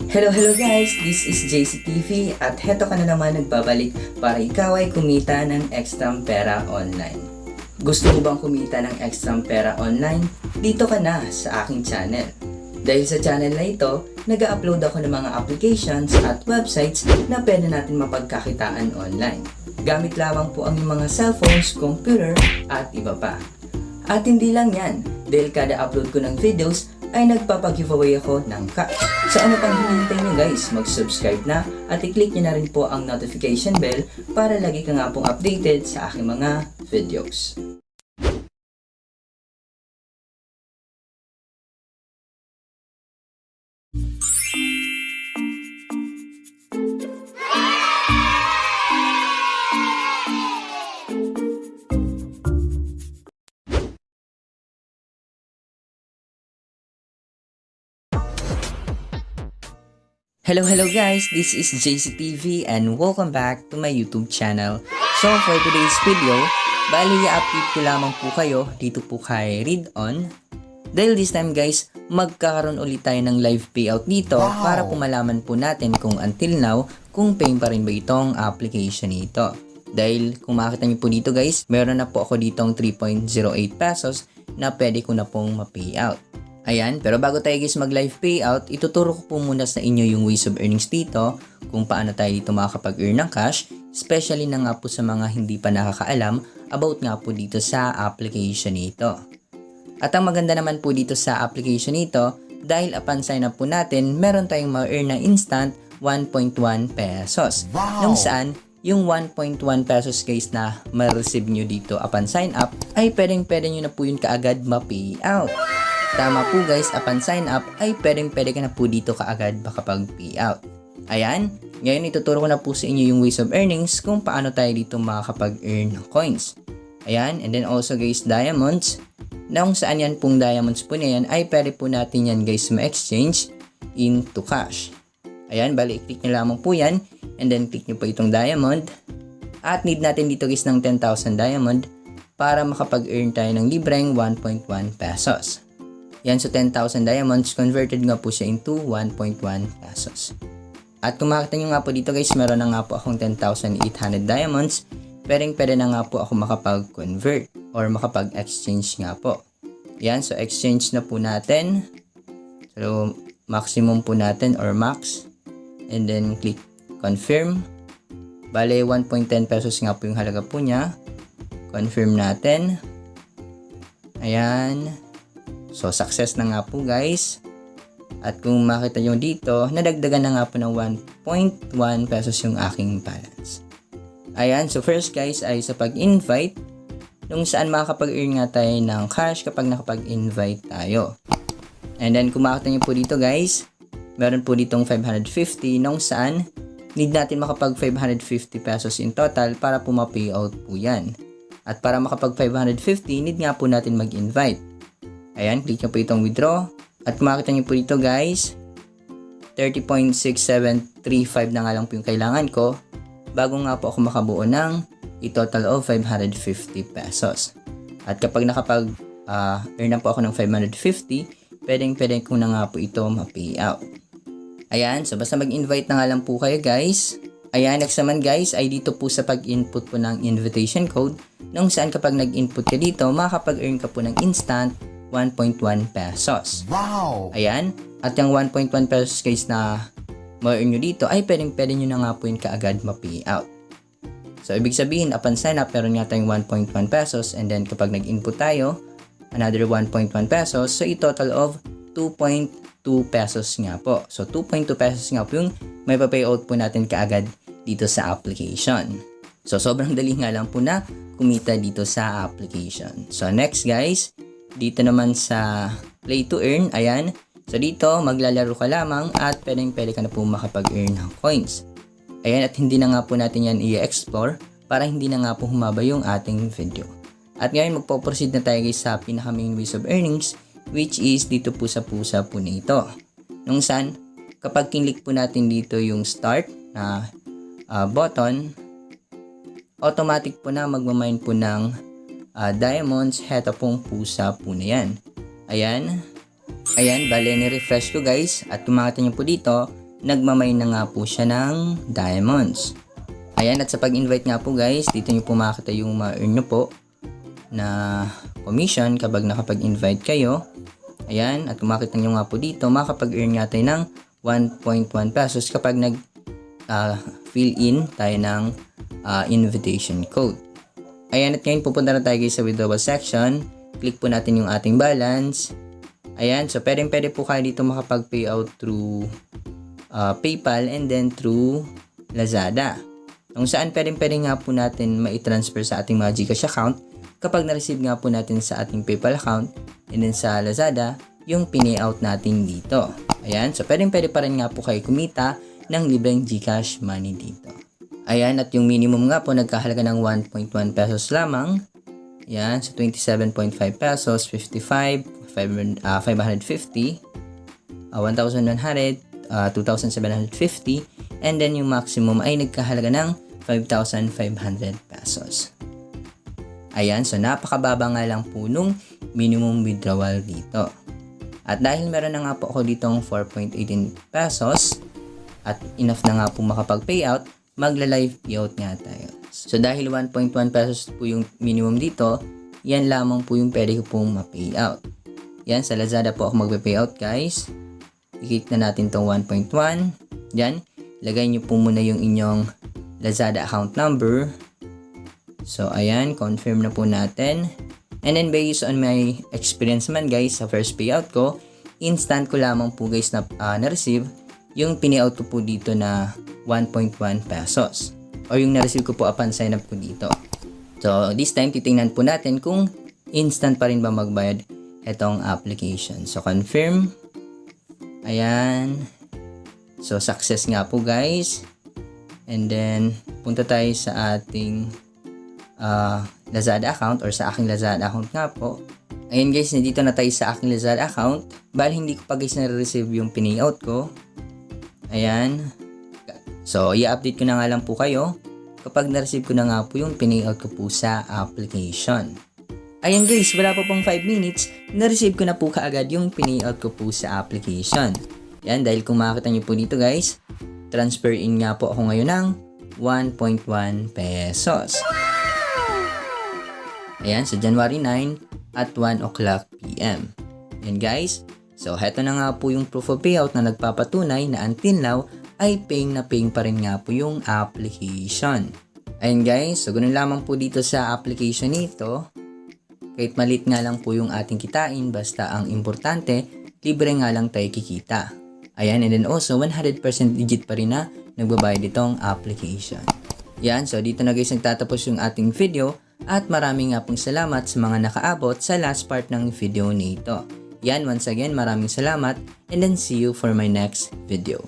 Hello guys! This is JCTV at heto ka na naman nagbabalik para ikaw ay kumita ng ekstrang pera online. Gusto mo bang kumita ng ekstrang pera online? Dito ka na sa aking channel. Dahil sa channel na ito, nag-upload ako ng mga applications at websites na pwede natin mapagkakitaan online. Gamit lamang po ang mga cellphones, computer at iba pa. At hindi lang yan, dahil kada upload ko ng videos ay nagpapag-giveaway ako ng cash. So ano pang hinihintay nyo guys, mag-subscribe na at i-click nyo na rin po ang notification bell para lagi ka nga pong updated sa aking mga videos. Hello guys, this is JCTV and welcome back to my YouTube channel. So for today's video, bali i-update ko lamang po kayo dito po kay Read On. Dahil this time guys, magkakaroon ulit tayo ng live payout dito para po malaman po natin kung until now, kung paying pa rin ba itong application nito. Dahil kung makita niyo po dito guys, meron na po ako ditong 3.08 pesos na pwede ko na pong ma-payout. Ayan, pero bago tayo guys mag-live payout, ituturo ko po muna sa inyo yung ways of earnings dito, kung paano tayo dito makakapag-earn ng cash, especially na nga po sa mga hindi pa nakakaalam about nga po dito sa application nito. At ang maganda naman po dito sa application nito, dahil upon sign up po natin, meron tayong ma-earn na instant 1.1 pesos. Wow! Nung saan, yung 1.1 pesos guys na ma-receive nyo dito upon sign up, ay pwede nyo na po yun kaagad ma-payout. Tama po guys, upon sign up ay pwede ka na po dito kaagad makapag-payout. Ayan, ngayon ituturo ko na po sa inyo yung ways of earnings kung paano tayo dito makakapag-earn ng coins. Ayan, and then also guys, diamonds. Na kung saan yan pong diamonds po na yan ay pwede po natin yan guys ma-exchange into cash. Ayan, bali i-click nyo lamang po yan and then click nyo po itong diamond. At need natin dito guys ng 10,000 diamond para makapag-earn tayo ng libreng 1.1 pesos. Yan, so 10,000 diamonds, converted nga po siya into 1.1 pesos. At kung makita nyo nga po dito guys, meron na nga po akong 10,800 diamonds. Pwede na nga po ako makapag-convert or makapag-exchange nga po. Yan, so exchange na po natin. So, maximum po natin or max. And then click confirm. Bale, 1.10 pesos nga po yung halaga po niya. Confirm natin. Ayan. So, success na nga po guys. At kung makita nyo dito, nadagdagan na nga po ng 1.1 pesos yung aking balance. Ayan, so first guys ay sa pag-invite, nung saan makakapag-earn nga tayo ng cash kapag nakapag-invite tayo. And then kung makita nyo po dito guys, meron po ditong 550 nung saan need natin makapag 550 pesos in total para po ma-payout po yan. At para makapag 550, need nga po natin mag-invite. Ayan, click nyo po itong withdraw. At kung makita nyo po dito guys, 30.6735 na nga lang po yung kailangan ko bago nga po ako makabuo ng a total of 550 pesos. At kapag nakapag-earn na po ako ng 550, pwede ko na nga po ito ma-payout. Ayan, so basta mag-invite na nga lang po kayo guys. Ayan, next naman guys ay dito po sa pag-input po ng invitation code, nung saan kapag nag-input ka dito, makakapag-earn ka po ng instant 1.1 pesos. Wow! Ayan. At yung 1.1 pesos guys na ma-earn nyo dito ay pwede nyo na nga po yun kaagad ma-payout. So, ibig sabihin, upon sign up, meron nga tayong 1.1 pesos and then kapag nag-input tayo, another 1.1 pesos. So, i-total of 2.2 pesos nga po. So, 2.2 pesos nga po yung may pa-payout po natin kaagad dito sa application. So, sobrang dali nga lang po na kumita dito sa application. So, next guys, dito naman sa play to earn, ayan. So dito, maglalaro ka lamang at pwede ka na po makapag-earn ng coins. Ayan, at hindi na nga po natin yan i-explore para hindi na nga po humaba yung ating video. At ngayon, magpo-proceed na tayo guys sa pinaka-main ways of earnings, which is dito po sa pusa po nito. Nung saan, kapag kinlik po natin dito yung start na button, automatic po na magmamine po ng diamonds, heto pong pusa po na yan. Ayan. Ayan, bale ni-refresh ko guys. At kung makita nyo po dito, nagmamay na nga po siya ng diamonds. Ayan, at sa pag-invite nga po guys, dito nyo po makakita yung ma-earn nyo po na commission kapag nakapag-invite kayo. Ayan, at kung makita nyo nga po dito, makakapag-earn nga tayo ng 1.1 pesos kapag fill in tayo ng invitation code. Ayan, at ngayon pupunta na tayo guys sa withdrawal section. Click po natin yung ating balance. Ayan, so pwede po kayo dito makapag-payout through PayPal and then through Lazada. Kung saan pwede nga po natin ma-transfer sa ating mga GCash account kapag na-receive nga po natin sa ating PayPal account and then sa Lazada yung pinayout natin dito. Ayan, so pwede pa rin nga po kayo kumita ng libreng GCash money dito. Ayan, at yung minimum nga po nagkahalaga ng 1.1 pesos lamang. Ayan, so 27.5 pesos, 55, 550, 1,100, 2,750, and then yung maximum ay nagkahalaga ng 5,500 pesos. Ayan, so napakababa nga lang po nung minimum withdrawal dito. At dahil meron na nga po ako ditong 4.18 pesos at enough na nga po makapag-payout, magla-live payout nga tayo. So dahil 1.1 pesos po yung minimum dito, yan lamang po yung pwede ko pong ma-payout. Yan, sa Lazada po ako magpa-payout guys. I-click na natin tong 1.1. Yan, lagay nyo po muna yung inyong Lazada account number. So ayan, confirm na po natin. And then based on my experience man guys, sa first payout ko, instant ko lamang po guys na na-receive yung pinayout ko po dito na 1.1 pesos. O yung na-receive ko po upon sign up ko dito. So this time, titingnan po natin kung instant pa rin ba magbayad itong application. So confirm. Ayan. So success nga po guys. And then, punta tayo sa ating Lazada account or sa aking Lazada account nga po. Ayan guys, nandito na tayo sa aking Lazada account. Bali, hindi ko pa guys na-receive yung pinayout ko. Ayan. So, i-update ko na nga lang po kayo kapag na-receive ko na nga po yung pinayout ko po sa application. Ayan guys, wala pa pong 5 minutes, na-receive ko na po kaagad yung pinayout ko po sa application. Yan, dahil kung makikita nyo po dito guys, transfer in nga po ako ngayon ng 1.1 pesos. Ayan, sa January 9 at 1 o'clock PM. Yan guys. So, heto na nga po yung proof of payout na nagpapatunay na until now ay paying na paying pa rin nga po yung application. Ayan guys, so ganun lamang po dito sa application nito. Kahit malit nga lang po yung ating kitain, basta ang importante, libre nga lang tayo kikita. Ayan, and then also 100% legit pa rin na nagbabayad itong application. Yan, so dito na guys nagtatapos yung ating video at maraming nga pong salamat sa mga nakaabot sa last part ng video nito. Yan, once again, maraming salamat and then see you for my next video.